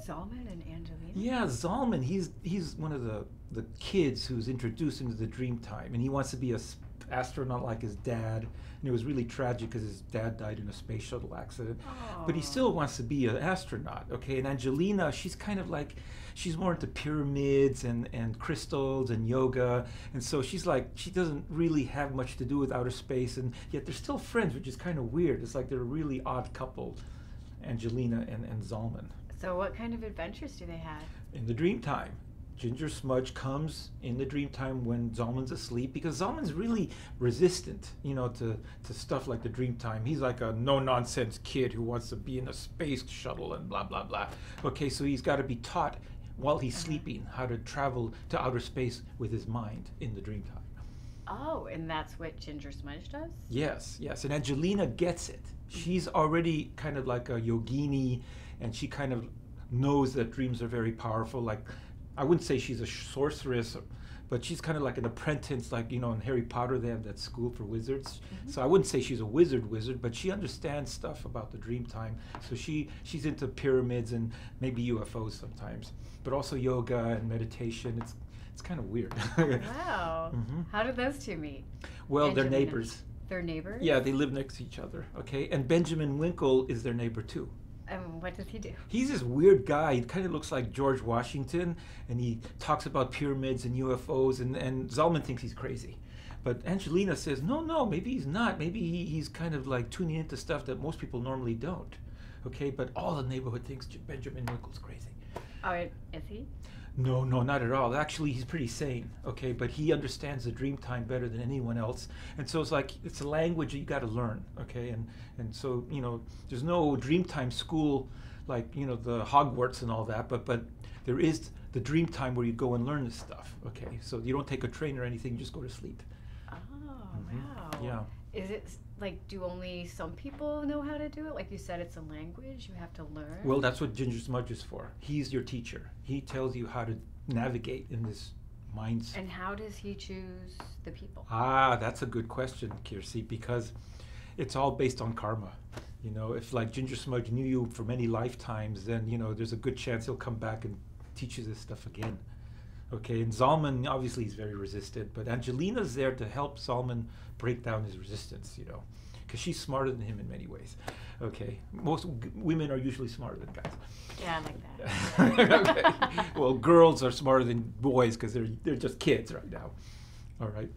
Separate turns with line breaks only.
Zalman and Angelina?
Yeah, Zalman, he's one of the kids who's introduced into the dream time, and he wants to be a astronaut like his dad. And it was really tragic because his dad died in a space shuttle accident. But he
Oh.
still wants to be an astronaut, okay? And Angelina, she's kind of like, she's more into pyramids and crystals and yoga. And so she's like, she doesn't really have much to do with outer space, and yet they're still friends, which is kind of weird. It's like they're a really odd couple, Angelina and Zalman.
So what kind of adventures do they have?
In the dream time. Ginger Smudge comes in the dream time when Zalman's asleep because Zalman's really resistant, to stuff like the dream time. He's like a no-nonsense kid who wants to be in a space shuttle and blah, blah, blah. Okay, so he's got to be taught while he's sleeping how to travel to outer space with his mind in the dream time.
Oh, and that's what Ginger Smudge does?
Yes, yes. And Angelina gets it. She's already kind of like a yogini, and she kind of knows that dreams are very powerful. Like, I wouldn't say she's a sorceress, but she's kind of like an apprentice. Like, in Harry Potter, they have that school for wizards. So I wouldn't say she's a wizard, but she understands stuff about the dream time. So she's into pyramids and maybe UFOs sometimes, but also yoga and meditation. It's kind of weird.
Wow. How did those two meet?
Well, they're
Angelina.
neighbors.
They're neighbors?
Yeah, they live next to each other, okay? And Benjamin Winkle is their neighbor too.
And what does he do?
He's this weird guy. He kind of looks like George Washington, and he talks about pyramids and UFOs, and Zalman thinks he's crazy. But Angelina says, no, maybe he's not. Maybe he's kind of like tuning into stuff that most people normally don't, okay? But all the neighborhood thinks Benjamin Winkle's crazy.
Oh, is he?
No, not at all. Actually, he's pretty sane, okay? But he understands the dream time better than anyone else. And so it's like, it's a language that you got to learn, okay? And so, there's no dream time school like, the Hogwarts and all that, but there is the dream time where you go and learn this stuff, okay? So you don't take a train or anything, you just go to sleep.
Oh, wow.
Yeah.
Is it like, do only some people know how to do it? Like you said, it's a language you have to learn?
Well, that's what Ginger Smudge is for. He's your teacher. He tells you how to navigate in this mindset.
And how does he choose the people?
Ah, that's a good question, Kirsi, because it's all based on karma. If like Ginger Smudge knew you for many lifetimes, then, there's a good chance he'll come back and teach you this stuff again. Okay, and Zalman, obviously, he's very resistant, but Angelina's there to help Zalman break down his resistance, because she's smarter than him in many ways. Okay, most women are usually smarter than guys.
Yeah, I like that.
Okay. Well, girls are smarter than boys because they're just kids right now. All right.